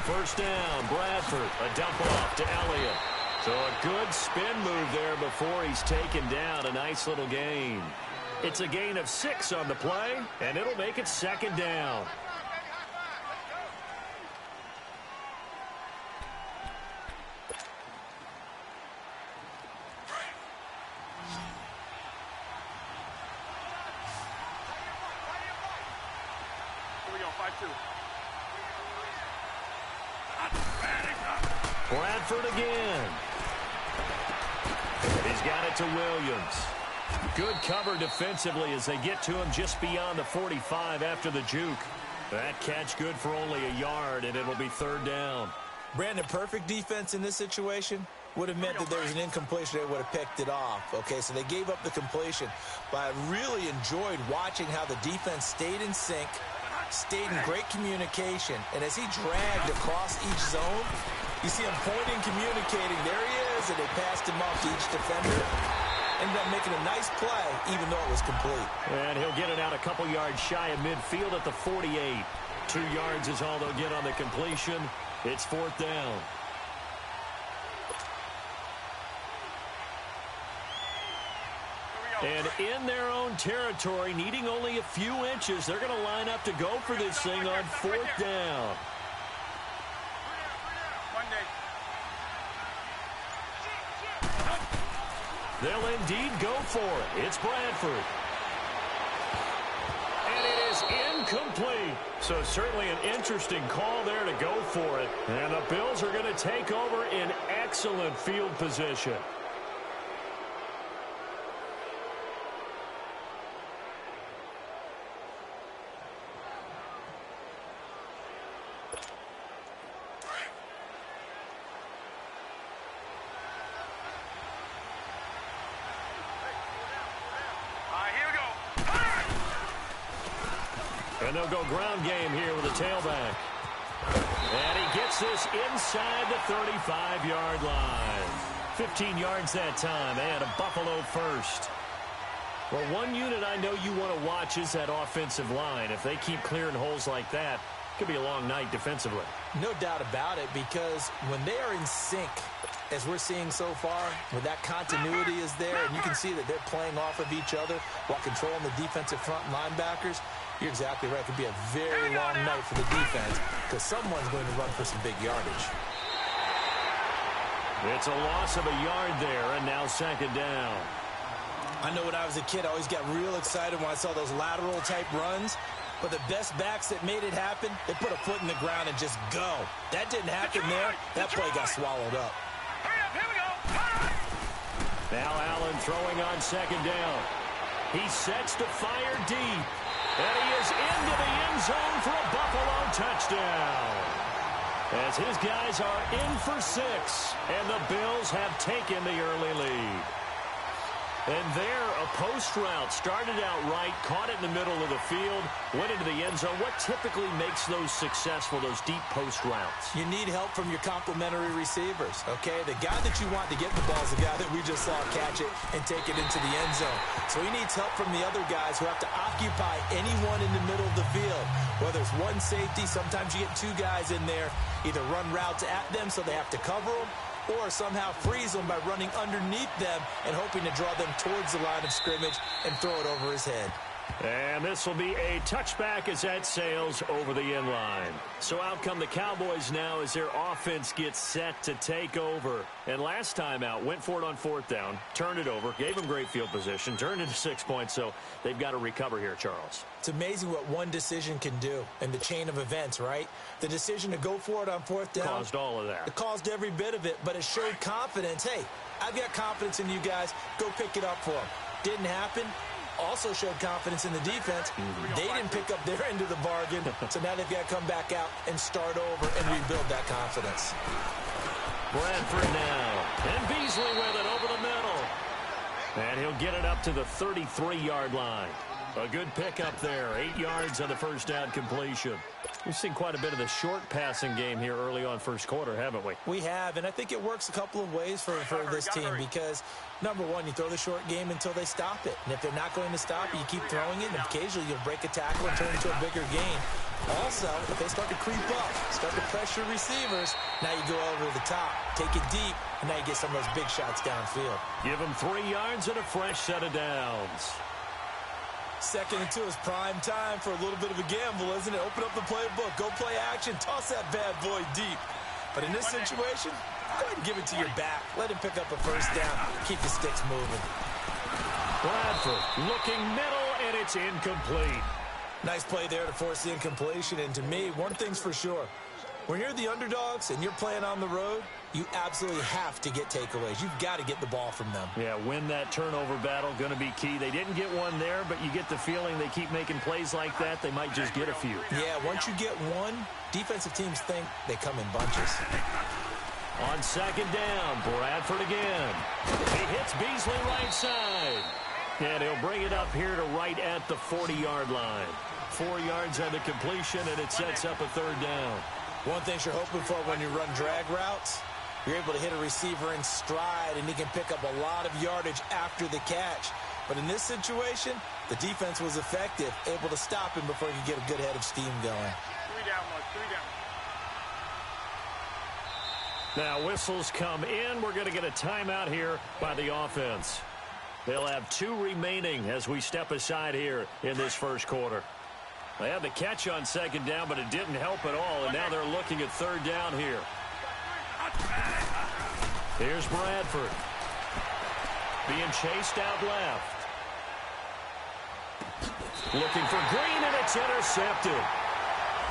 First down, Bradford. A dump off to Elliott. So a good spin move there before he's taken down. A nice little gain. It's a gain of 6 on the play, and it'll make it second down. Here we go, 5-2. Bradford again. He's got it to Williams. Good cover defensively as they get to him just beyond the 45 after the juke. That catch good for only a yard, and it'll be third down. Brandon, perfect defense in this situation would have meant that there was an incompletion. They would have picked it off. Okay, so they gave up the completion. But I really enjoyed watching how the defense stayed in sync, stayed in great communication. And as he dragged across each zone, you see him pointing, communicating. There he is, and they passed him off to each defender. Ended up making a nice play, even though it was complete. And he'll get it out a couple yards shy of midfield at the 48. 2 yards is all they'll get on the completion. It's fourth down. And in their own territory, needing only a few inches, they're going to line up to go for this thing on fourth down. They'll indeed go for it. It's Bradford. And it is incomplete. So certainly an interesting call there to go for it. And the Bills are going to take over in excellent field position. And they'll go ground game here with a tailback. And he gets this inside the 35-yard line. 15 yards that time, and a Buffalo first. Well, one unit I know you want to watch is that offensive line. If they keep clearing holes like that, it could be a long night defensively. No doubt about it, because when they are in sync, as we're seeing so far, when that continuity is there, and you can see that they're playing off of each other while controlling the defensive front linebackers, you're exactly right. It could be a very long night for the defense because someone's going to run for some big yardage. It's a loss of a yard there, and now second down. I know when I was a kid, I always got real excited when I saw those lateral-type runs. But the best backs that made it happen, they put a foot in the ground and just go. That didn't happen there. That play got swallowed up. Hurry up, here we go. Now Allen throwing on second down. He sets to fire deep. And he is into the end zone for a Buffalo touchdown. As his guys are in for 6, and the Bills have taken the early lead. And there, a post route started out right, caught it in the middle of the field, went into the end zone. What typically makes those successful, those deep post routes? You need help from your complementary receivers, okay? The guy that you want to get the ball is the guy that we just saw catch it and take it into the end zone. So he needs help from the other guys who have to occupy anyone in the middle of the field. Whether it's one safety, sometimes you get 2 guys in there, either run routes at them so they have to cover them, or somehow freeze them by running underneath them and hoping to draw them towards the line of scrimmage and throw it over his head. And this will be a touchback as that sails over the end line. So out come the Cowboys now as their offense gets set to take over. And last time out, went for it on fourth down, turned it over, gave them great field position, turned it to 6 points, so they've got to recover here, Charles. It's amazing what one decision can do in the chain of events, right? The decision to go for it on fourth down caused all of that. It caused every bit of it, but it showed confidence. Hey, I've got confidence in you guys. Go pick it up for them. Didn't happen. Also showed confidence in the defense. They didn't pick up their end of the bargain, so now they've got to come back out and start over and rebuild that confidence. Bradford now, and Beasley with it over the middle. And he'll get it up to the 33-yard line. A good pickup there, 8 yards on the first down completion. We've seen quite a bit of the short passing game here early on first quarter, haven't we? We have, and I think it works a couple of ways for this team because, number one, you throw the short game until they stop it. And if they're not going to stop it, you keep throwing it, and occasionally you'll break a tackle and turn it into a bigger gain. Also, if they start to creep up, start to pressure receivers, now you go over the top, take it deep, and now you get some of those big shots downfield. Give them 3 yards and a fresh set of downs. 2nd and 2 is prime time for a little bit of a gamble, isn't it? Open up the playbook, go play action, toss that bad boy deep. But in this situation, go ahead and give it to your back. Let him pick up a first down. Keep the sticks moving. Bradford looking middle, and it's incomplete. Nice play there to force the incompletion. And to me, one thing's for sure. When you're the underdogs and you're playing on the road, you absolutely have to get takeaways. You've got to get the ball from them. Yeah, win that turnover battle, going to be key. They didn't get one there, but you get the feeling they keep making plays like that, they might just get a few. Yeah, once you get one, defensive teams think they come in bunches. On 2nd down, Bradford again. He hits Beasley right side. And he'll bring it up here to right at the 40-yard line. 4 yards on the completion, and it sets up a 3rd down. One thing you're hoping for when you run drag routes, you're able to hit a receiver in stride, and he can pick up a lot of yardage after the catch. But in this situation, the defense was effective, able to stop him before he could get a good head of steam going. 3 down, Mark, 3 down. Now whistles come in. We're going to get a timeout here by the offense. They'll have 2 remaining as we step aside here in this first quarter. They had the catch on 2nd down, but it didn't help at all, and now they're looking at 3rd down here. Here's Bradford. Being chased out left. Looking for Green, and it's intercepted.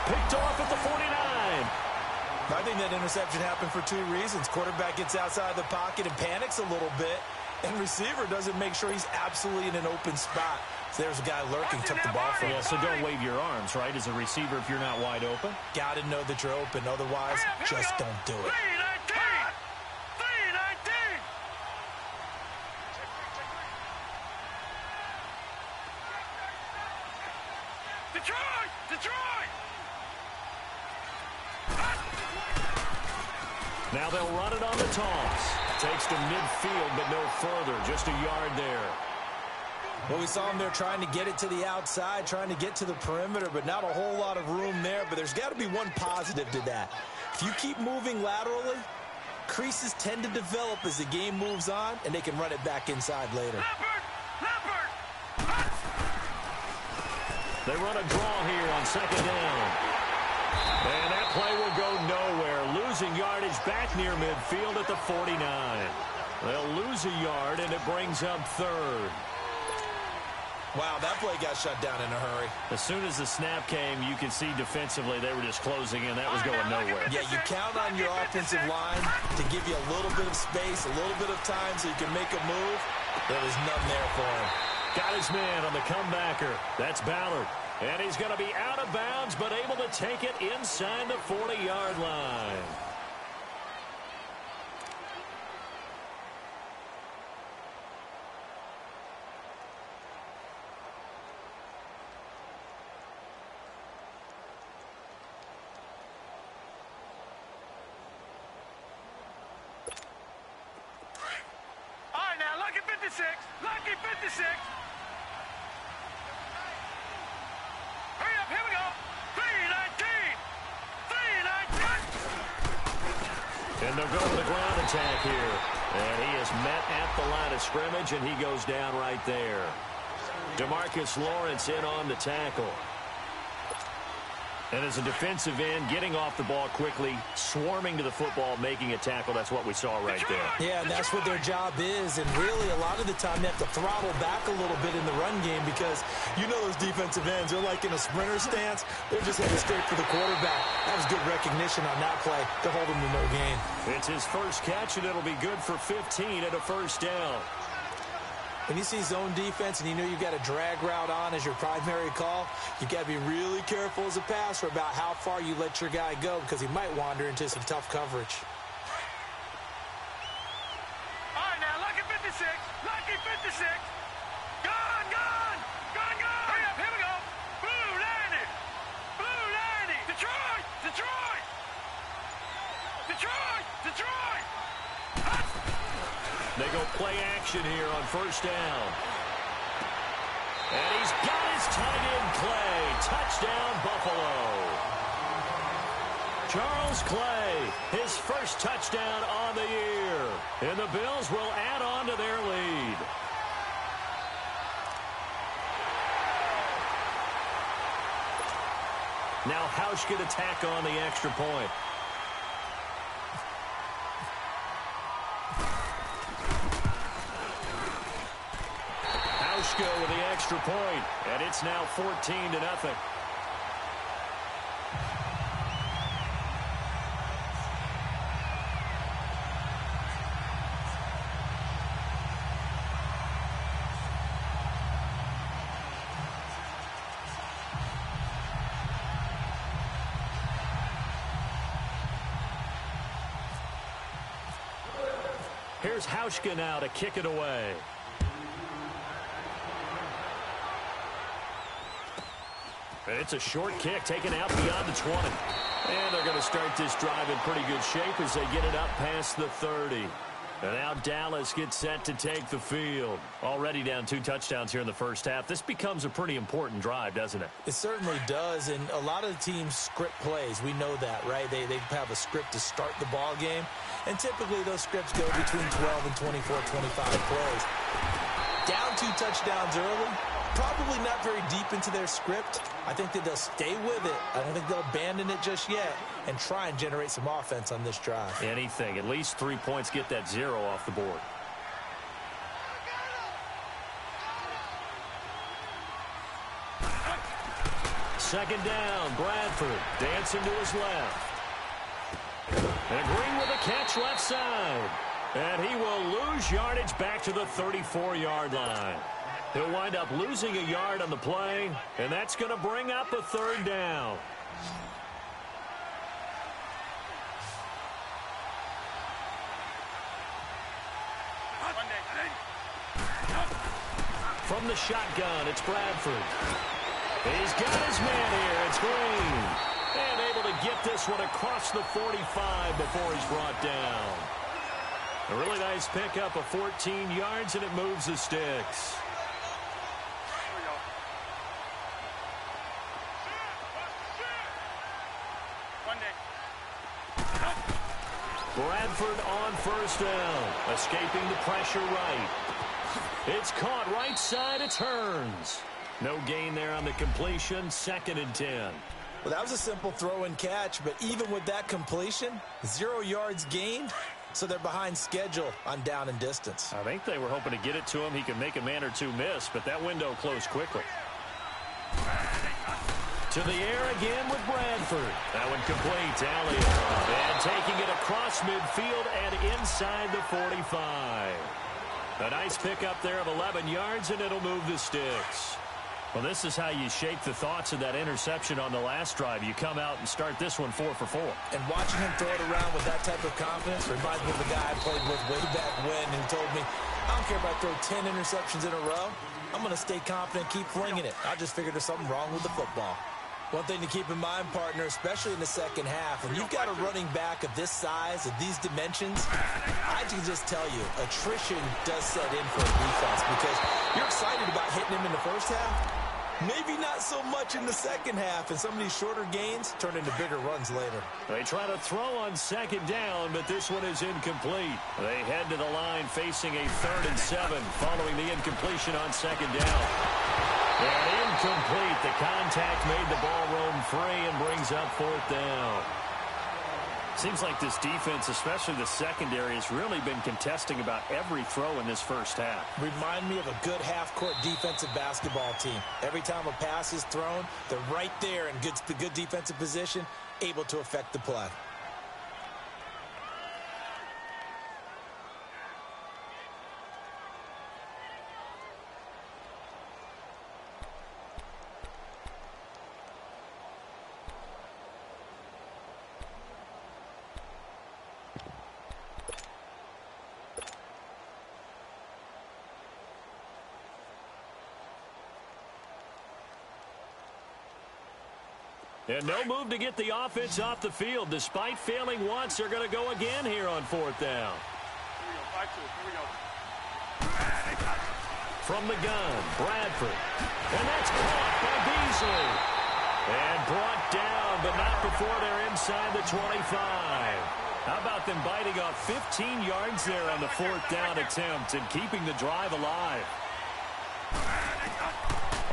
Picked off at the 49. I think that interception happened for 2 reasons. Quarterback gets outside the pocket and panics a little bit, and receiver doesn't make sure he's absolutely in an open spot. So there's a guy lurking, took the ball from him. Yeah, so don't wave your arms, right, as a receiver if you're not wide open. Got to know that you're open. Otherwise, just don't do it. 3-19! Detroit! Detroit! Now they'll run it on the toss. Takes to midfield, but no further. Just a yard there. Well, we saw him there trying to get it to the outside, trying to get to the perimeter, but not a whole lot of room there. But there's got to be one positive to that. If you keep moving laterally, creases tend to develop as the game moves on, and they can run it back inside later. They run a draw here on 2nd down. And that play will go nowhere. Losing yardage back near midfield at the 49. They'll lose a yard, and it brings up 3rd. Wow, that play got shut down in a hurry. As soon as the snap came, you could see defensively they were just closing in. That was going nowhere. Yeah, you count on your offensive line to give you a little bit of space, a little bit of time so you can make a move. There was none there for him. Got his man on the comebacker. That's Ballard. And he's going to be out of bounds, but able to take it inside the 40-yard line. All right, now, lucky 56. Lucky 56. Hurry up, here we go. 3-19. 3-19. And they'll go with the ground attack here. And he is met at the line of scrimmage, and he goes down right there. DeMarcus Lawrence in on the tackle. And as a defensive end, getting off the ball quickly, swarming to the football, making a tackle, that's what we saw right there. Yeah, and that's what their job is. And really, a lot of the time, they have to throttle back a little bit in the run game because you know those defensive ends, they're like in a sprinter stance. They're just heading straight for the quarterback. That was good recognition on that play to hold him to no gain. It's his first catch, and it'll be good for 15 at a first down. When you see zone defense and you know you've got a drag route on as your primary call, you've got to be really careful as a passer about how far you let your guy go because he might wander into some tough coverage. All right, now, lucky 56. Lucky 56. Gone, gone. Gone, gone. Hurry up, here we go. Blue 90. Blue 90. Detroit. action here on first down. And he's got his tight end, Clay. Touchdown, Buffalo. Charles Clay, his first touchdown on the year. And the Bills will add on to their lead. Now Hausch could attack on the extra point. Hausch with the extra point, and it's now 14-0. Here's Hauschka now to kick it away. It's a short kick taken out beyond the 20. And they're going to start this drive in pretty good shape as they get it up past the 30. And now Dallas gets set to take the field. Already down 2 touchdowns here in the first half. This becomes a pretty important drive, doesn't it? It certainly does, and a lot of the teams script plays. We know that, right? They have a script to start the ball game, and typically those scripts go between 12 and 24, 25 plays. Down 2 touchdowns early, probably not very deep into their script. I think that they'll stay with it. I don't think they'll abandon it just yet and try and generate some offense on this drive. Anything. At least 3 points, get that 0 off the board. Second down, Bradford dancing to his left. And Green with a catch left side. And he will lose yardage back to the 34-yard line. He'll wind up losing a yard on the play, and that's going to bring up a third down. From the shotgun, it's Bradford. He's got his man here. It's Green. And able to get this one across the 45 before he's brought down. A really nice pickup of 14 yards, and it moves the sticks. Bradford on first down, escaping the pressure right. It's caught right side. It's Hearns. No gain there on the completion. 2nd and 10. Well, that was a simple throw and catch, but even with that completion, 0 yards gained, so they're behind schedule on down and distance. I think they were hoping to get it to him. He could make a man or two miss, but that window closed quickly. To the air again with Bradford. That one complete. Elliott. And taking it across midfield and inside the 45. A nice pickup there of 11 yards, and it'll move the sticks. Well, this is how you shake the thoughts of that interception on the last drive. You come out and start this one 4 for 4. And watching him throw it around with that type of confidence reminds me of the guy I played with way back when who told me, I don't care if I throw 10 interceptions in a row. I'm going to stay confident, keep flinging it. I just figured there's something wrong with the football. One thing to keep in mind, partner, especially in the second half, when you've got a running back of this size, of these dimensions, I can just tell you, attrition does set in for a defense because you're excited about hitting him in the first half. Maybe not so much in the second half, and some of these shorter gains turn into bigger runs later. They try to throw on 2nd down, but this one is incomplete. They head to the line facing a 3rd and 7 following the incompletion on 2nd down. And incomplete. The contact made the ball roam free and brings up 4th down. Seems like this defense, especially the secondary, has really been contesting about every throw in this first half. Remind me of a good half-court defensive basketball team. Every time a pass is thrown, they're right there in good defensive position, able to affect the play. And no move to get the offense off the field. Despite failing once, they're going to go again here on 4th down. Here we go, 5-2. Here we go. from the gun. Bradford. And that's caught by Beasley. And brought down, but not before they're inside the 25. How about them biting off 15 yards there on the 4th down attempt and keeping the drive alive?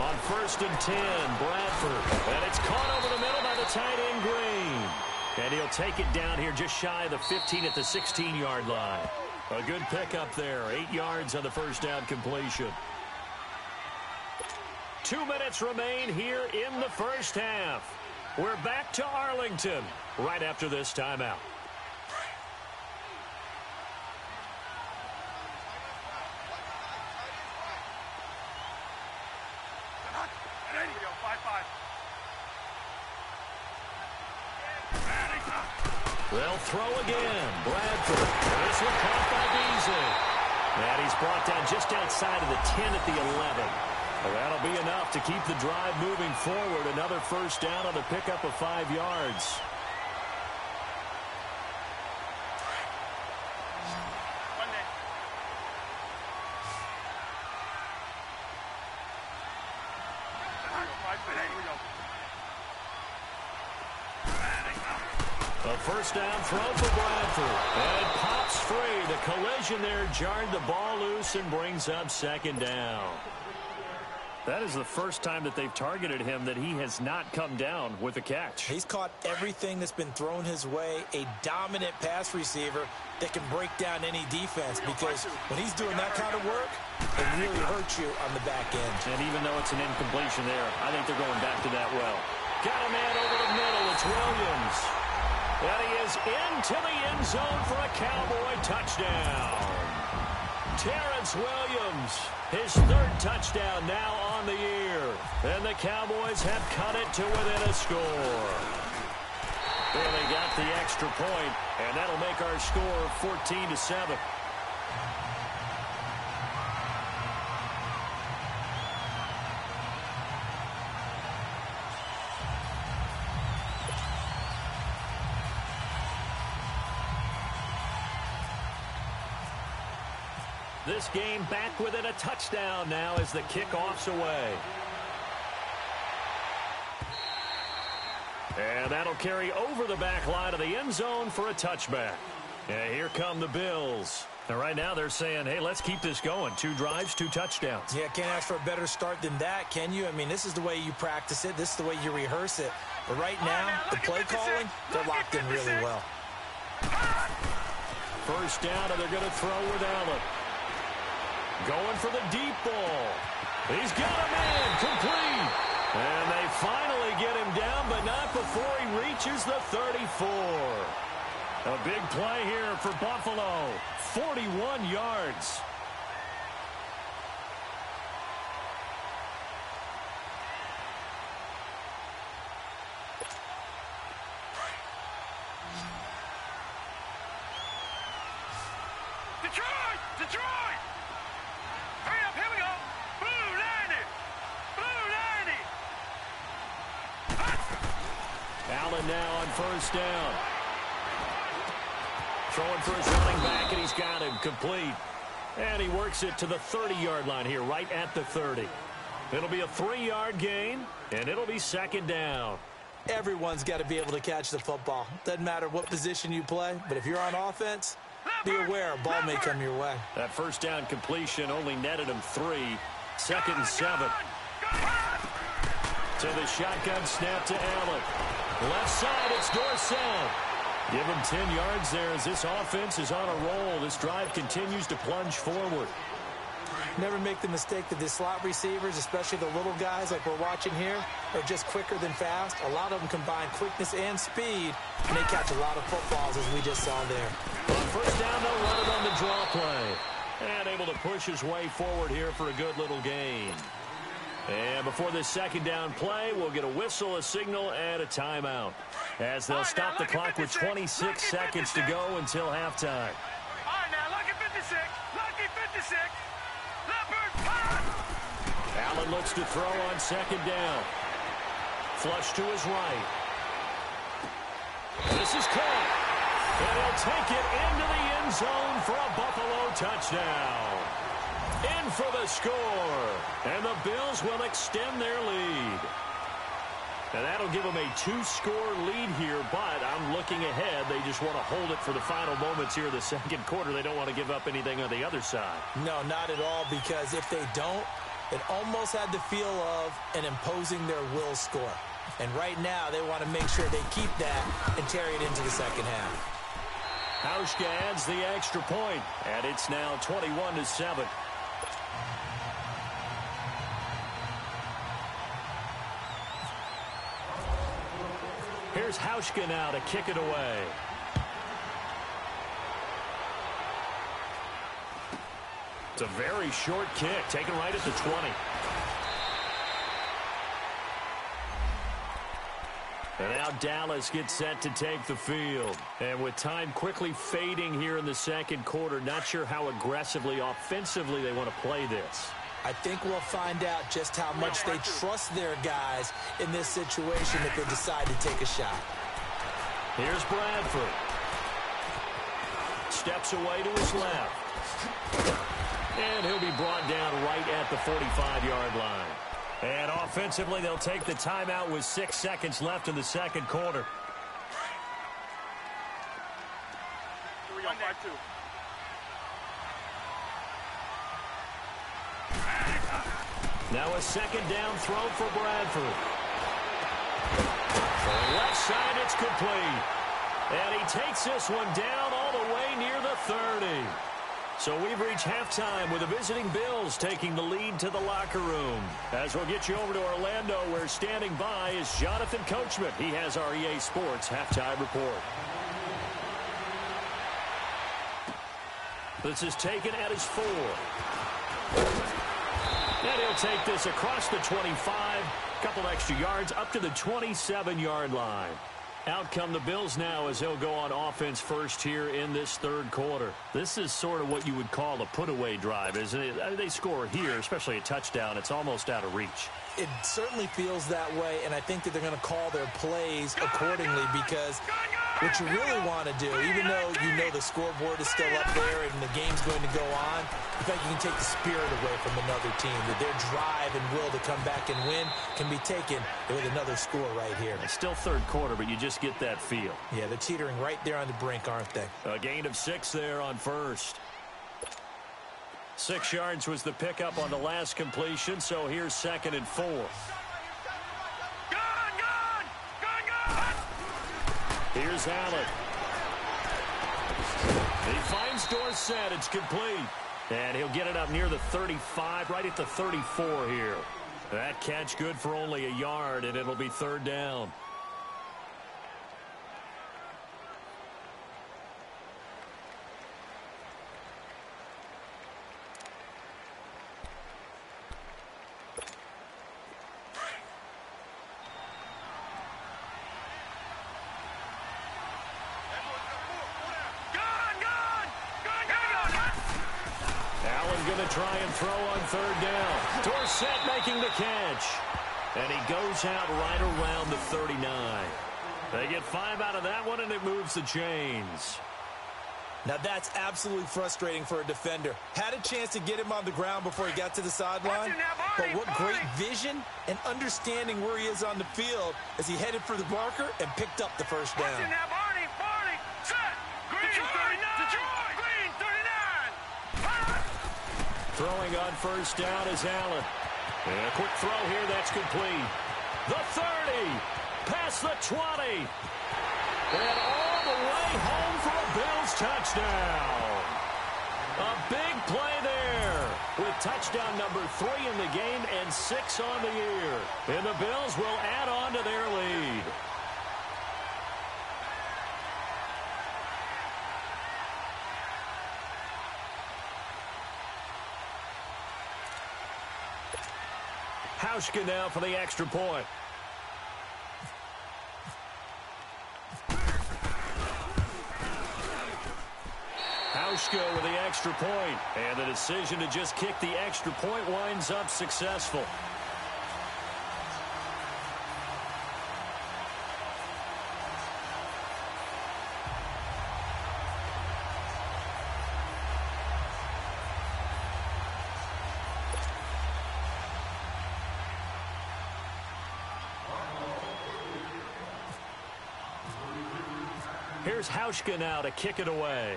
On 1st and 10, Bradford. And it's caught over the middle by the tight end, Green. And he'll take it down here just shy of the 15 at the 16-yard line. A good pickup there. 8 yards on the first down completion. 2 minutes remain here in the first half. We're back to Arlington right after this timeout. They'll throw again. Bradford. This one caught by Beasley. And he's brought down just outside of the 10 at the 11. Well, that'll be enough to keep the drive moving forward. Another first down on the pickup of 5 yards. A first down throw for Bradford. And it pops free. The collision there jarred the ball loose and brings up 2nd down. That is the first time that they've targeted him that he has not come down with a catch. He's caught everything that's been thrown his way. A dominant pass receiver that can break down any defense, because when he's doing that kind of work, it really hurts you on the back end. And even though it's an incompletion there, I think they're going back to that well. Got a man over the middle. It's Williams. And he is into the end zone for a Cowboy touchdown. Terrence Williams, his 3rd touchdown now on the year. And the Cowboys have cut it to within a score. Well, they got the extra point, and that'll make our score 14-7. This game back within a touchdown now as the kickoff's away. And that'll carry over the back line of the end zone for a touchback. And here come the Bills. And right now they're saying, hey, let's keep this going. 2 drives, 2 touchdowns. Yeah, can't ask for a better start than that, can you? I mean, this is the way you practice it. This is the way you rehearse it. But right now, the play calling, they're locked in really well. First down, and they're going to throw with Allen. Going for the deep ball. He's got him in. Complete. And they finally get him down, but not before he reaches the 34. A big play here for Buffalo. 41 yards. Detroit! Detroit! Hurry up, here we go! Blue 90! Blue 90! Allen now on first down. Throwing for his running back, and he's got him complete. And he works it to the 30-yard line here, right at the 30. It'll be a 3-yard gain, and it'll be 2nd down. Everyone's got to be able to catch the football. Doesn't matter what position you play, but if you're on offense, be aware a ball may come your way. That first down completion only netted him 3. 2nd and 7. To the shotgun snap to Allen. Left side, it's Dorsett. Give him 10 yards there as this offense is on a roll. This drive continues to plunge forward. Never make the mistake that the slot receivers, especially the little guys like we're watching here, are just quicker than fast. A lot of them combine quickness and speed, and they catch a lot of footballs, as we just saw there. On first down, they'll run it on the draw play. And able to push his way forward here for a good little gain. And before this 2nd down play, we'll get a whistle, a signal, and a timeout. As they'll stop the clock with 26 seconds to go until halftime. All right, now, lucky 56. Lucky 56. Leopard, pass! Allen looks to throw on 2nd down. Flush to his right. This is caught. And he'll take it into the end zone for a Buffalo touchdown. in for the score. And the Bills will extend their lead. And that'll give them a 2-score lead here, but I'm looking ahead. They just want to hold it for the final moments here of the second quarter. They don't want to give up anything on the other side. No, not at all, because if they don't, it almost had the feel of an imposing their will score. And right now, they want to make sure they keep that and carry it into the second half. Hauschka adds the extra point, and it's now 21-7. Here's Hauschka now to kick it away. It's a very short kick, taken right at the 20. And now Dallas gets set to take the field. And with time quickly fading here in the second quarter, not sure how aggressively, offensively they want to play this. I think we'll find out just how much they trust their guys in this situation if they decide to take a shot. Here's Bradford. Steps away to his left. And he'll be brought down right at the 45-yard line. And offensively, they'll take the timeout with 6 seconds left in the second quarter. Here we go, 5-2. Now a second down throw for Bradford. For the left side, it's complete. And he takes this one down all the way near the 30. So we've reached halftime with the visiting Bills taking the lead to the locker room. As we'll get you over to Orlando, where standing by is Jonathan Coachman. He has our EA Sports halftime report. This is taken at his 4. And he'll take this across the 25, couple extra yards up to the 27-yard line. Out come the Bills now as they'll go on offense first here in this third quarter. This is sort of what you would call a put-away drive, isn't it? I mean, they score here, especially a touchdown. It's almost out of reach. It certainly feels that way, and I think that they're going to call their plays accordingly, because what you really want to do, even though you know the scoreboard is still up there and the game's going to go on, I think you can take the spirit away from another team, that their drive and will to come back and win can be taken with another score right here. It's still third quarter, but you just get that feel. Yeah, they're teetering right there on the brink, aren't they? A gain of 6 there on first. 6 yards was the pickup on the last completion, so here's second and 4. Here's Allen. He finds Dorsett. It's complete. And he'll get it up near the 35, right at the 34 here. That catch good for only a yard, and it'll be third down. Going to try and throw on third down. Dorsett making the catch. And he goes out right around the 39. They get 5 out of that one, and it moves the chains. Now that's absolutely frustrating for a defender. Had a chance to get him on the ground before he got to the sideline, but what great vision and understanding where he is on the field as he headed for the marker and picked up the first down. Throwing on first down is Allen. And a quick throw here, that's complete. The 30, past the 20. And all the way home for a Bills touchdown. A big play there with touchdown number 3 in the game and 6 on the year. And the Bills will add on to their lead. Hauschka now for the extra point. Hauschka with the extra point. And the decision to just kick the extra point winds up successful. Here's Hauschka now to kick it away.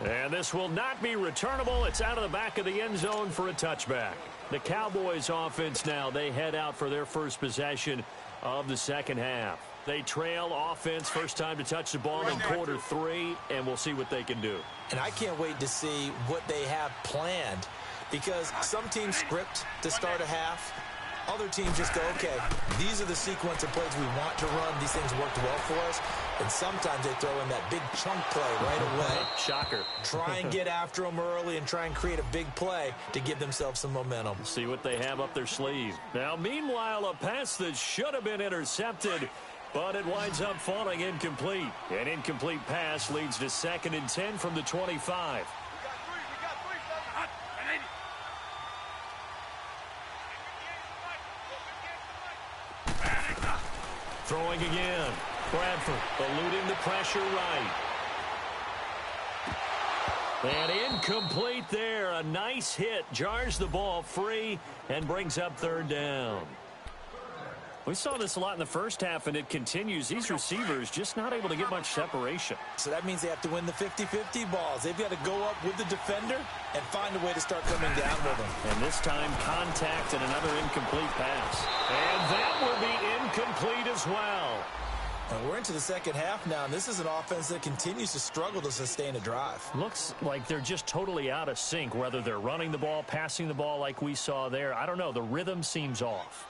And this will not be returnable. It's out of the back of the end zone for a touchback. The Cowboys offense now, they head out for their first possession of the second half. They trail offense, first time to touch the ball in quarter 3, and we'll see what they can do. And I can't wait to see what they have planned, because some teams script to start a half. Other teams just go, okay, these are the sequence of plays we want to run. These things worked well for us. And sometimes they throw in that big chunk play right away. Shocker. Try and get after them early and try and create a big play to give themselves some momentum. See what they have up their sleeve. Now, meanwhile, a pass that should have been intercepted, but it winds up falling incomplete. An incomplete pass leads to 2nd and 10 from the 25. Throwing again. Bradford eluding the pressure right. And incomplete there. A nice hit. Jars the ball free and brings up 3rd down. We saw this a lot in the first half, and it continues. These receivers just not able to get much separation. So that means they have to win the 50-50 balls. They've got to go up with the defender and find a way to start coming down with them. And this time, contact and another incomplete pass. And that will be incomplete as well. And we're into the second half now, and this is an offense that continues to struggle to sustain a drive. Looks like they're just totally out of sync, whether they're running the ball, passing the ball like we saw there. I don't know. The rhythm seems off.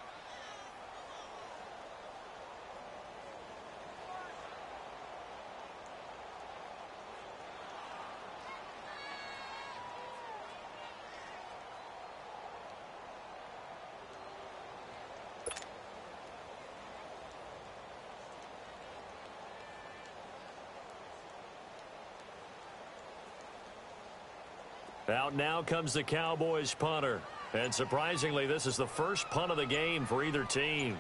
Out now comes the Cowboys punter. And surprisingly, this is the first punt of the game for either team.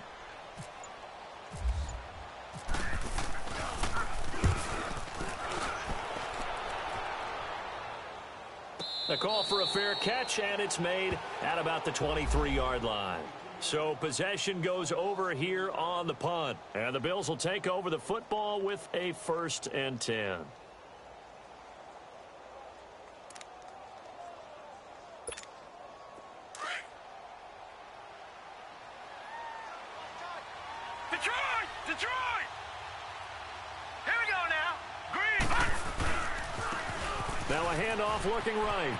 The call for a fair catch, and it's made at about the 23-yard line. So possession goes over here on the punt. And the Bills will take over the football with a 1st and 10. Detroit! Here we go now. Green. Now a handoff looking right.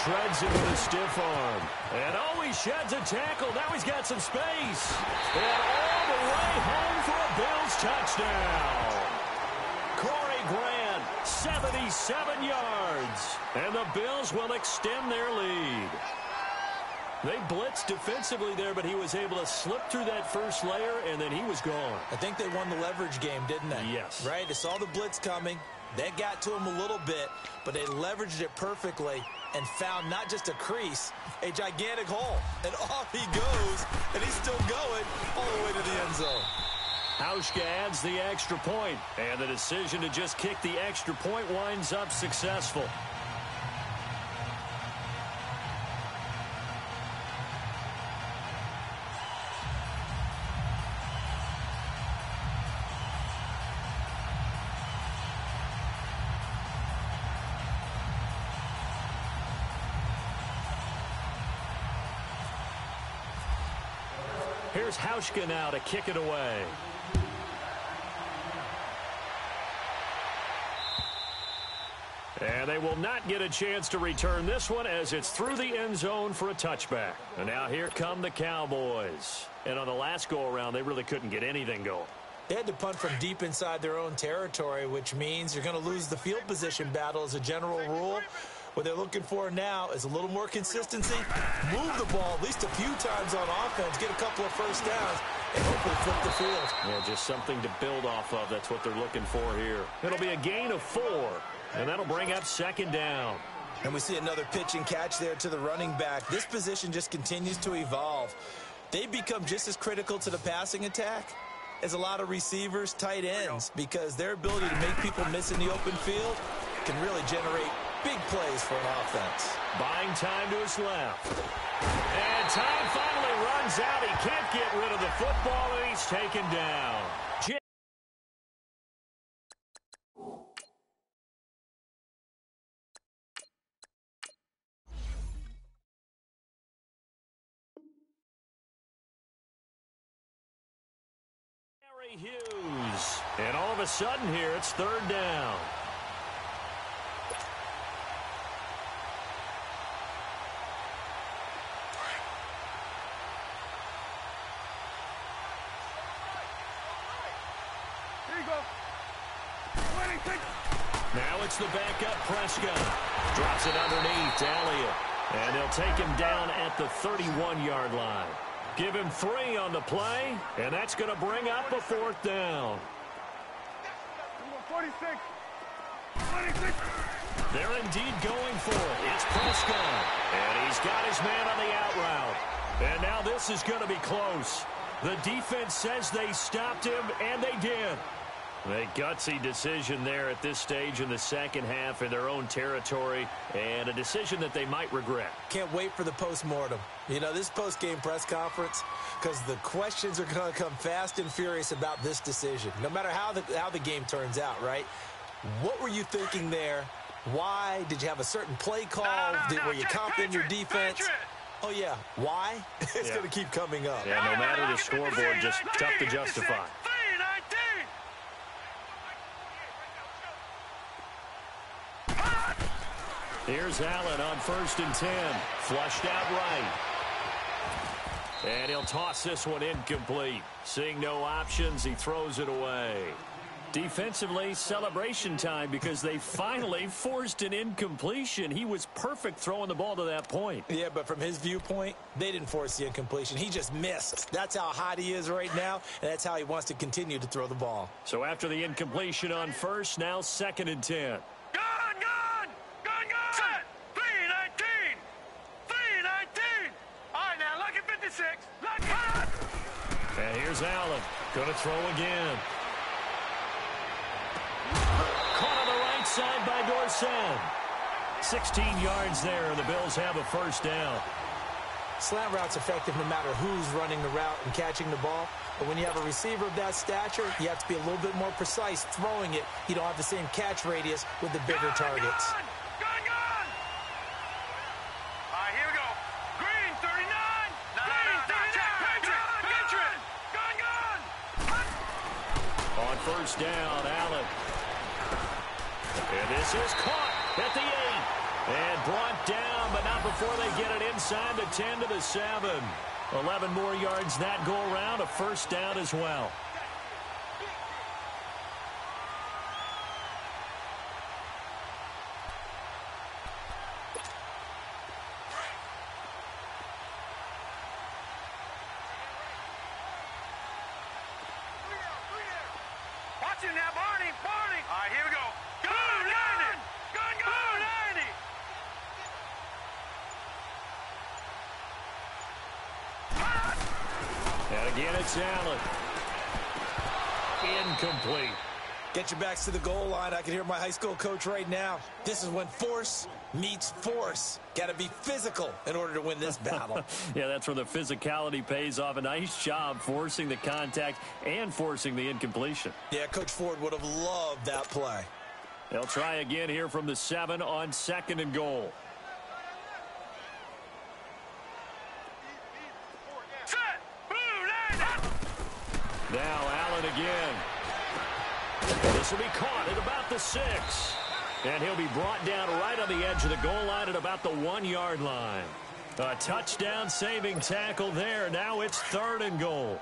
Shreds it with a stiff arm. And he sheds a tackle. Now he's got some space. And all the way home for a Bills touchdown. Corey Grant, 77 yards. And the Bills will extend their lead. They blitzed defensively there, but he was able to slip through that first layer, and then he was gone. I think they won the leverage game, didn't they? Yes. Right? They saw the blitz coming. That got to him a little bit, but they leveraged it perfectly and found not just a crease, a gigantic hole. And off he goes, and he's still going all the way to the end zone. Hauschka adds the extra point, and the decision to just kick the extra point winds up successful. Here's Hauschka now to kick it away. And they will not get a chance to return this one as it's through the end zone for a touchback. And now here come the Cowboys. And on the last go-around, they really couldn't get anything going. They had to punt from deep inside their own territory, which means you're going to lose the field position battle as a general rule. What they're looking for now is a little more consistency, move the ball at least a few times on offense, get a couple of first downs, and hopefully flip the field. Yeah, just something to build off of. That's what they're looking for here. It'll be a gain of 4, and that'll bring up 2nd down. And we see another pitch and catch there to the running back. This position just continues to evolve. They become just as critical to the passing attack as a lot of receivers, tight ends, because their ability to make people miss in the open field can really generate big plays for an offense. Buying time to his left. And time finally runs out. He can't get rid of the football, and he's taken down. Hughes. And all of a sudden here, it's third down. Here you go. 26. Now it's the backup Prescott. Drops it underneath to Elliott. And they'll take him down at the 31-yard line. Give him 3 on the play, and that's going to bring up a fourth down. 46. 26. They're indeed going for it. It's Prescott, and he's got his man on the out route. And now this is going to be close. The defense says they stopped him, and they did. A gutsy decision there at this stage in the second half in their own territory, and a decision that they might regret. Can't wait for the postmortem. You know, this post-game press conference, because the questions are going to come fast and furious about this decision, no matter how the game turns out, right? What were you thinking there? Why? Did you have a certain play call? Were you confident in your defense? Oh, yeah. Why? It's going to keep coming up. Yeah, no matter the scoreboard, just tough to justify. Here's Allen on 1st and 10. Flushed out right. And he'll toss this one incomplete. Seeing no options, he throws it away. Defensively, celebration time because they finally forced an incompletion. He was perfect throwing the ball to that point. Yeah, but from his viewpoint, they didn't force the incompletion. He just missed. That's how hot he is right now, and that's how he wants to continue to throw the ball. So after the incompletion on 1st, now 2nd and 10. And here's Allen. Going to throw again. Caught on the right side by Dorsett. 16 yards there, and the Bills have a first down. Slant route's effective no matter who's running the route and catching the ball. But when you have a receiver of that stature, you have to be a little bit more precise throwing it. You don't have the same catch radius with the bigger targets. First down, Allen. And this is caught at the 8. And brought down, but not before they get it inside the 10 to the 7. 11 more yards that go around, a first down as well. Now, Barney. All right, here we go. Go, 90. And again, it's Allen. Incomplete. Get your backs to the goal line. I can hear my high school coach right now. This is when force meets force. Got to be physical in order to win this battle. Yeah, that's where the physicality pays off. A nice job forcing the contact and forcing the incompletion. Yeah, Coach Ford would have loved that play. They'll try again here from the 7 on 2nd and goal. Now Allen again. This will be caught at about the 6. And he'll be brought down right on the edge of the goal line at about the 1-yard line. A touchdown-saving tackle there. Now it's 3rd and goal.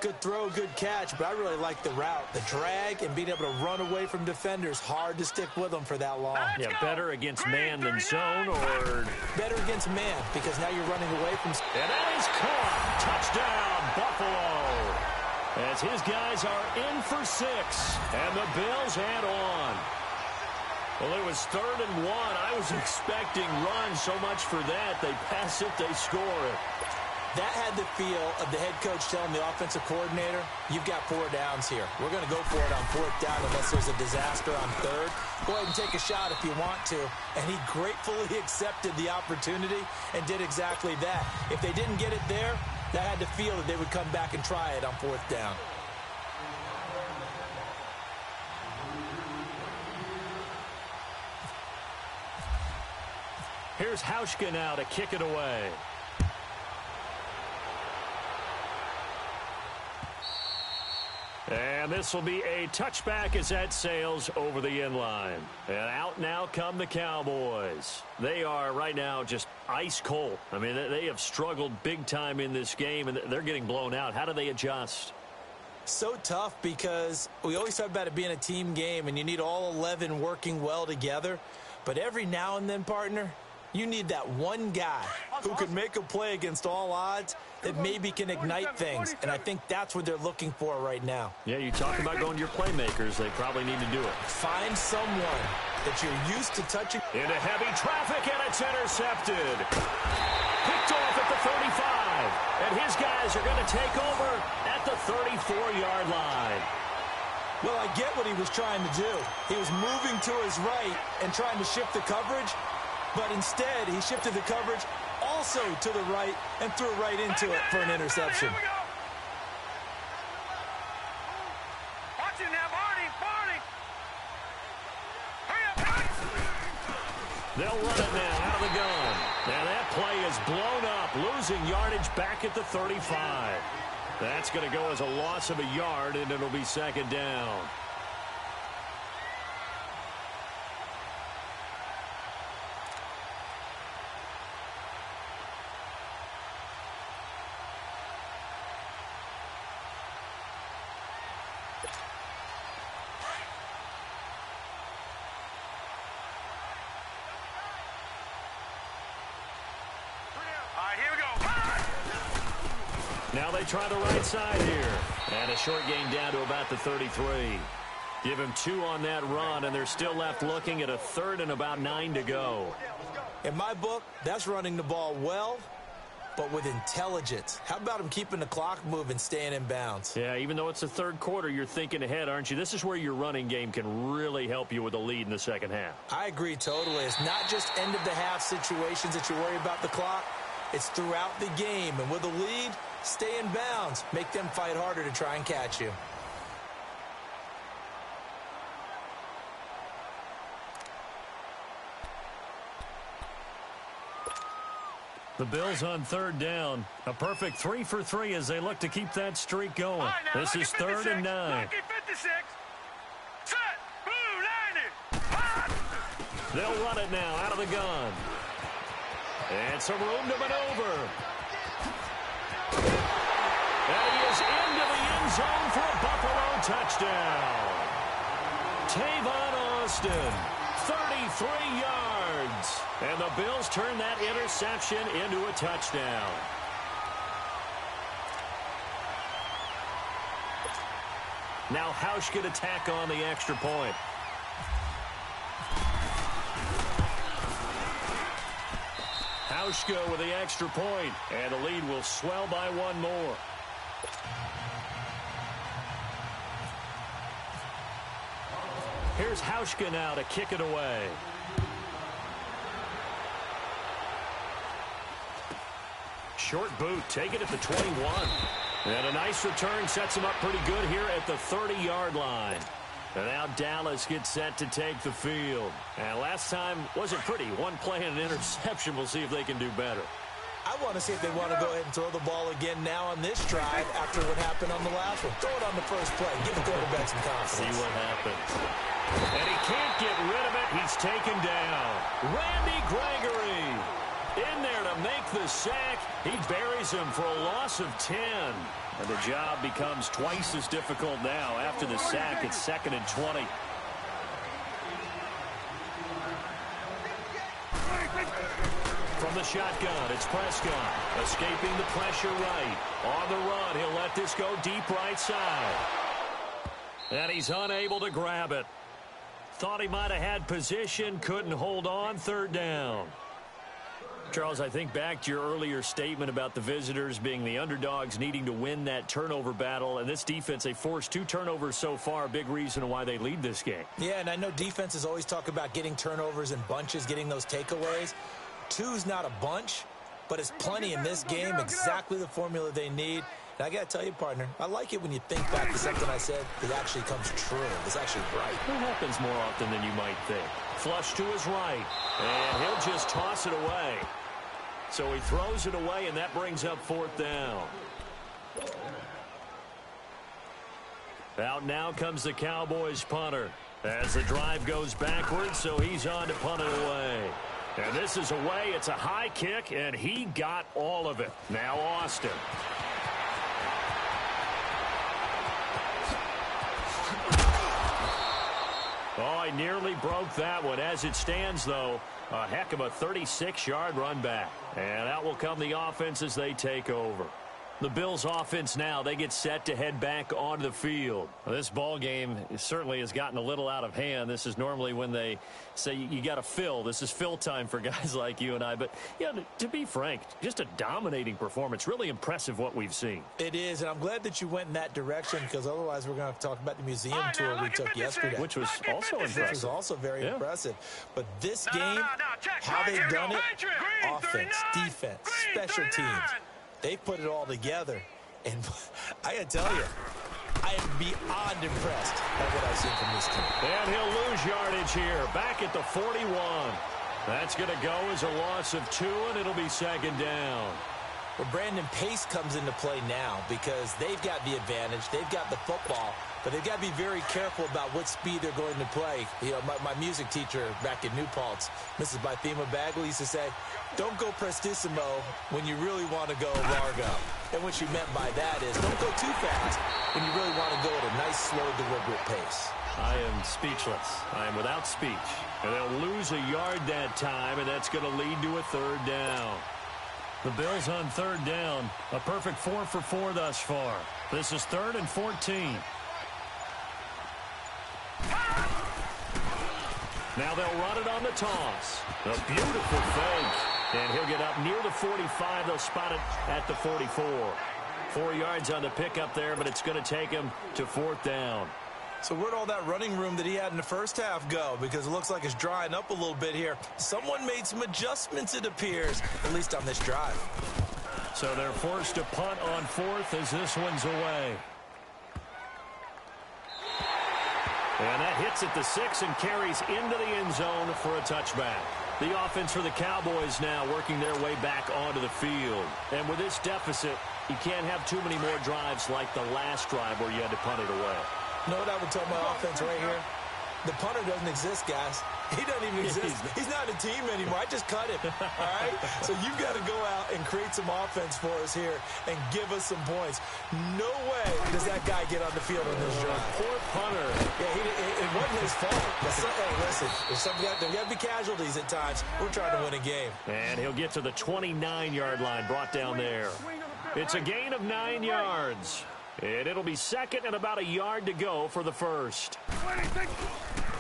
Good throw, good catch, but I really like the route. The drag and being able to run away from defenders. Hard to stick with them for that long. Yeah, better against man than zone, or... Better against man, because now you're running away from... And that is caught. Touchdown, Buffalo. As his guys are in for 6. And the Bills head on. Well, it was 3rd and 1. I was expecting runs so much for that. They pass it, they score it. That had the feel of the head coach telling the offensive coordinator, you've got 4 downs here. We're going to go for it on 4th down unless there's a disaster on 3rd. Go ahead and take a shot if you want to. And he gratefully accepted the opportunity and did exactly that. If they didn't get it there, that had the feel that they would come back and try it on 4th down. Here's Hauschka now to kick it away. And this will be a touchback as that sails over the end line. And out now come the Cowboys. They are right now just ice cold. I mean, they have struggled big time in this game, and they're getting blown out. How do they adjust? So tough because we always talk about it being a team game, and you need all 11 working well together. But every now and then, partner, you need that one guy who can make a play against all odds that maybe can ignite things. And I think that's what they're looking for right now. Yeah, you talk about going to your playmakers. They probably need to do it. Find someone that you're used to touching. Into heavy traffic, and it's intercepted. Picked off at the 35. And his guys are going to take over at the 34-yard line. Well, I get what he was trying to do. He was moving to his right and trying to shift the coverage. But instead, he shifted the coverage also to the right and threw right into it for an interception. Here we go. Watch it now, Barney. Hurry up, Barney. They'll run it now out of the gun. And that play is blown up, losing yardage back at the 35. That's going to go as a loss of a yard, and it'll be 2nd down. Now they try the right side here. And a short gain down to about the 33. Give him 2 on that run, and they're still left looking at a 3rd and about 9 to go. In my book, that's running the ball well, but with intelligence. How about him keeping the clock moving, staying in bounds? Yeah, even though it's the 3rd quarter, you're thinking ahead, aren't you? This is where your running game can really help you with a lead in the 2nd half. I agree totally. It's not just end-of-the-half situations that you worry about the clock. It's throughout the game. And with a lead, stay in bounds. Make them fight harder to try and catch you. The Bills on 3rd down. A perfect 3 for 3 as they look to keep that streak going. This is 3rd and 9. Lucky 56. Set. Blue 90. Hot. They'll run it now out of the gun. And some room to maneuver. And he is into the end zone for a Buffalo touchdown. Tavon Austin, 33 yards. And the Bills turn that interception into a touchdown. Now Hauschka to tack on the extra point. Hauschka with the extra point, and the lead will swell by 1 more. Here's Hauschka now to kick it away. Short boot, take it at the 21. And a nice return sets him up pretty good here at the 30-yard line. And now Dallas gets set to take the field. And last time wasn't pretty. 1 play and an interception. We'll see if they can do better. I want to see if they want to go ahead and throw the ball again now on this drive after what happened on the last one. Throw it on the first play. Give the quarterback some confidence. See what happens. And he can't get rid of it. He's taken down. Randy Gregory in there to make the sack. He buries him for a loss of 10. And the job becomes twice as difficult now after the sack. It's 2nd and 20. From the shotgun, it's Prescott. Escaping the pressure right. On the run, he'll let this go deep right side. And he's unable to grab it. Thought he might have had position, couldn't hold on, 3rd down. Charles, I think back to your earlier statement about the visitors being the underdogs, needing to win that turnover battle. And this defense, they forced 2 turnovers so far, a big reason why they lead this game. Yeah, and I know defenses always talk about getting turnovers in bunches, getting those takeaways. 2's not a bunch, but it's plenty in this game, exactly the formula they need. And I got to tell you, partner, I like it when you think back to something I said that actually comes true. It's actually right. It happens more often than you might think. Flush to his right, and he'll just toss it away. So he throws it away, and that brings up 4th down. Out now comes the Cowboys punter as the drive goes backwards, so he's on to punt it away. And this is away. It's a high kick, and he got all of it. Now Austin. Oh, he nearly broke that one. As it stands, though, a heck of a 36-yard run back. And out will come the offense as they take over. The Bills offense now, they get set to head back onto the field. Well, this ball game certainly has gotten a little out of hand. This is normally when they say you got to fill. This is fill time for guys like you and I. But, yeah, to be frank, just a dominating performance. Really impressive what we've seen. It is, and I'm glad that you went in that direction because otherwise we're going to have to talk about the museum tour we took yesterday. Which was also impressive. Which was also very impressive. But this game, how they've done it, offense, defense, special teams, they put it all together. And I got to tell you, I am beyond impressed by what I've seen from this team. And he'll lose yardage here. Back at the 41. That's going to go as a loss of 2, and it'll be 2nd down. Well, Brandon, pace comes into play now because they've got the advantage. They've got the football, but they've got to be very careful about what speed they're going to play. You know, my music teacher back in New Paltz, Mrs. Bythema Bagley, used to say, don't go prestissimo when you really want to go largo. And what she meant by that is don't go too fast when you really want to go at a nice, slow, deliberate pace. I am speechless. I am without speech. And they'll lose a yard that time, and that's going to lead to a 3rd down. The Bills on 3rd down. A perfect 4 for 4 thus far. This is 3rd and 14. Now they'll run it on the toss. A beautiful fake. And he'll get up near the 45. They'll spot it at the 44. 4 yards on the pickup there, but it's going to take him to 4th down. So where'd all that running room that he had in the first half go? Because it looks like it's drying up a little bit here. Someone made some adjustments, it appears, at least on this drive. So they're forced to punt on 4th as this one's away. And that hits at the 6 and carries into the end zone for a touchback. The offense for the Cowboys now working their way back onto the field. And with this deficit, you can't have too many more drives like the last drive where you had to punt it away. You know what I would tell my offense right here? The punter doesn't exist, guys. He doesn't even exist. He's not a team anymore. I just cut him, all right? So you've got to go out and create some offense for us here and give us some points. No way does that guy get on the field on this drive. Poor punter. Yeah, it wasn't his fault. Hey, listen, there got to be casualties at times. We're trying to win a game. And he'll get to the 29-yard line, brought down there. It's a gain of 9 yards. And it'll be 2nd and about a yard to go for the 1st.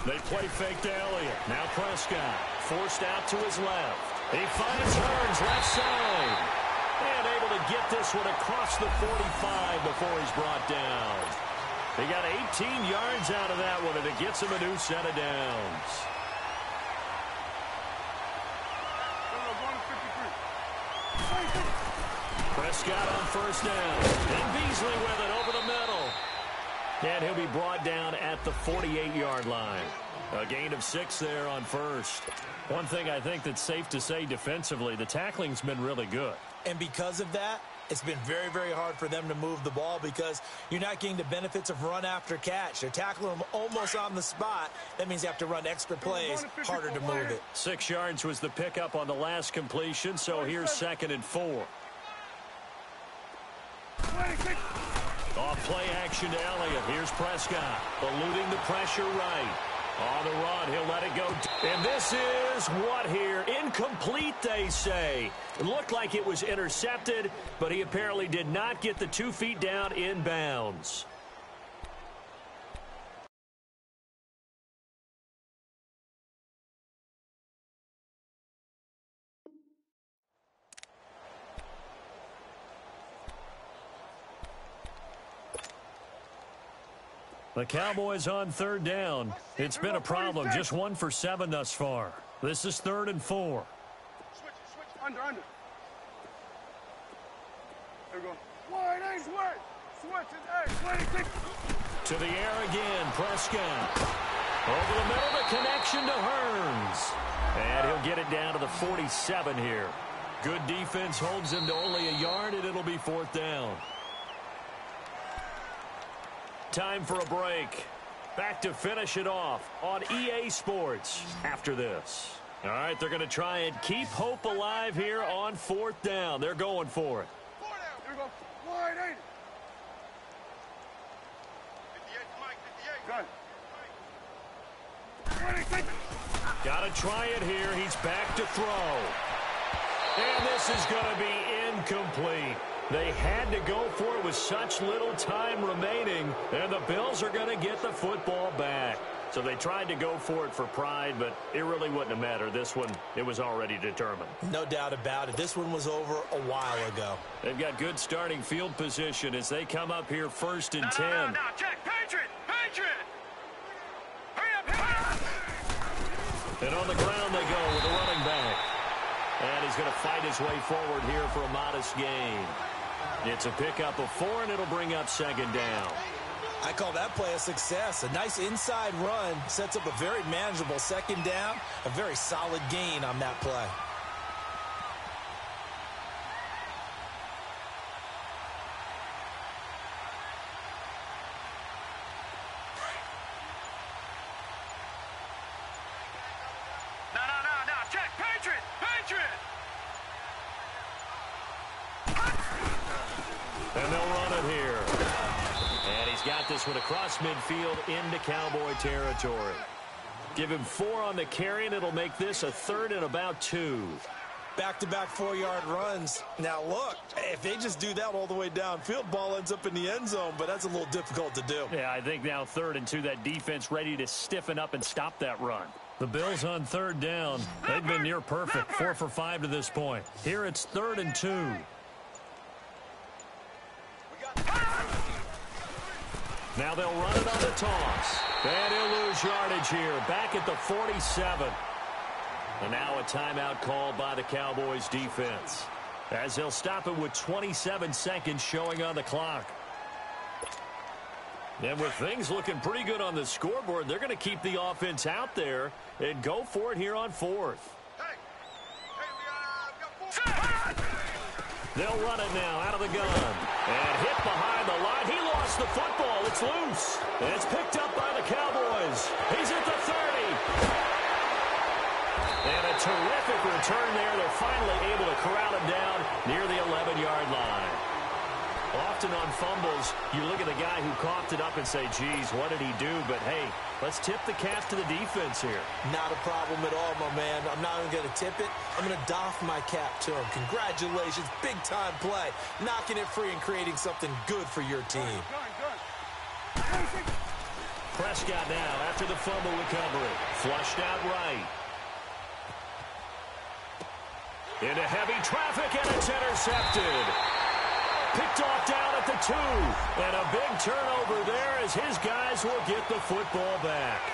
They play fake to Elliott. Now Prescott forced out to his left. He finds Hearns left side. And able to get this one across the 45 before he's brought down. He got 18 yards out of that one, and it gets him a new set of downs. Prescott on 1st down. And Beasley with it over the middle. And he'll be brought down at the 48-yard line. A gain of 6 there on 1st. One thing I think that's safe to say defensively, the tackling's been really good. And because of that, it's been very, very hard for them to move the ball because you're not getting the benefits of run after catch. They're tackling them almost on the spot. That means you have to run extra plays, harder to move it. 6 yards was the pickup on the last completion, so here's 2nd and 4. Off play action to Elliott. Here's Prescott, eluding the pressure right. On the run, he'll let it go. And this is what here? Incomplete, they say. It looked like it was intercepted, but he apparently did not get the 2 feet down in bounds. The Cowboys on third down. It's been a problem. Just 1 for 7 thus far. This is 3rd and 4. Switch. Under. There we go. Wide eight, switch it, eight. To the air again, Prescott. Over the middle, the connection to Hearns. And he'll get it down to the 47 here. Good defense holds him to only a yard, and it'll be 4th down. Time for a break. Back to finish it off on EA Sports after this. All right, they're going to try and keep hope alive here on 4th down. They're going for it. 4 down. Here we go. Wide eight. 58, Mike, 58. Good. Got to try it here. He's back to throw. And this is going to be incomplete. They had to go for it with such little time remaining, and the Bills are going to get the football back. So they tried to go for it for pride, but it really wouldn't have mattered. This one, it was already determined. No doubt about it. This one was over a while ago. They've got good starting field position as they come up here 1st and 10. No, check. Patriot. Hurry up. And on the ground they go with a running back. And he's going to fight his way forward here for a modest gain. It's a pickup of 4, and it'll bring up 2nd down. I call that play a success. A nice inside run sets up a very manageable 2nd down. A very solid gain on that play. No. Check. Patriot. And they'll run it here. And he's got this one across midfield into Cowboy territory. Give him 4 on the carry, and it'll make this a 3rd and about 2. Back-to-back 4-yard runs. Now, look, if they just do that all the way downfield, ball ends up in the end zone, but that's a little difficult to do. Yeah, I think now 3rd and 2, that defense ready to stiffen up and stop that run. The Bills on 3rd down. They've been near perfect, 4 for 5 to this point. Here it's 3rd and 2. Now they'll run it on the toss. And he'll lose yardage here, back at the 47. And now a timeout called by the Cowboys defense, as they'll stop it with 27 seconds showing on the clock. And with things looking pretty good on the scoreboard, they're going to keep the offense out there and go for it here on 4th. They'll run it now out of the gun. And hit behind the line. He lost the football. It's loose. And it's picked up by the Cowboys. He's at the 30. And a terrific return there. They're finally able to corral him down near the 11-yard line. Often on fumbles, you look at the guy who coughed it up and say, geez, what did he do? But, hey, let's tip the cap to the defense here. Not a problem at all, my man. I'm not even going to tip it. I'm going to doff my cap to him. Congratulations. Big-time play. Knocking it free and creating something good for your team. Prescott now after the fumble recovery. Flushed out right. Into heavy traffic, and it's intercepted. Picked off down at the 2. And a big turnover there as his guys will get the football back.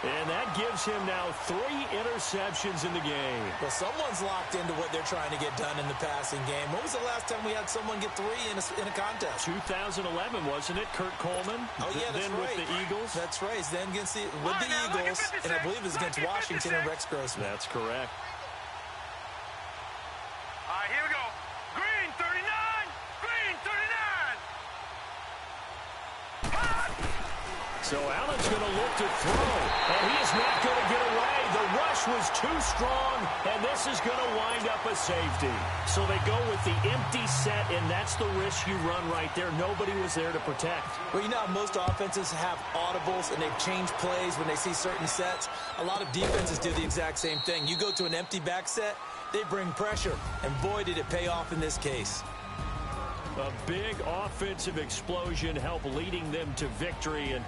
And that gives him now 3 interceptions in the game. Well, someone's locked into what they're trying to get done in the passing game. When was the last time we had someone get 3 in a contest? 2011, wasn't it? Kurt Coleman. Oh, yeah, that's then right. with the Eagles. That's right. Then against the Eagles, and I believe it was against Washington and Rex Grossman. That's correct. All right, here we go. Green, 39. Green, 39. So Allen's going to look to throw, and he is not going to get away. The rush was too strong, and this is going to wind up a safety. So they go with the empty set, and that's the risk you run right there. Nobody was there to protect. Well, you know how most offenses have audibles, and they've changed plays when they see certain sets. A lot of defenses do the exact same thing. You go to an empty back set, they bring pressure, and boy, did it pay off in this case. A big offensive explosion helped leading them to victory, and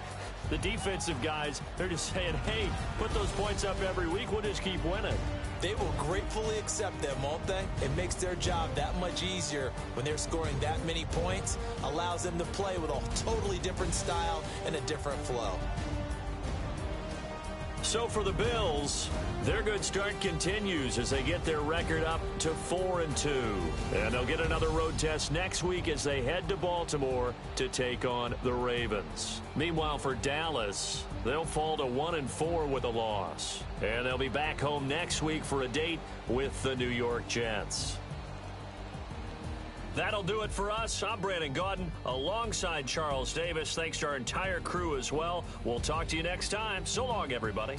the defensive guys, they're just saying, hey, put those points up every week, we'll just keep winning. They will gratefully accept them, won't they? It makes their job that much easier when they're scoring that many points, allows them to play with a totally different style and a different flow. So for the Bills, their good start continues as they get their record up to 4-2. And they'll get another road test next week as they head to Baltimore to take on the Ravens. Meanwhile, for Dallas, they'll fall to 1-4 with a loss. And they'll be back home next week for a date with the New York Jets. That'll do it for us. I'm Brandon Gaudin alongside Charles Davis. Thanks to our entire crew as well. We'll talk to you next time. So long, everybody.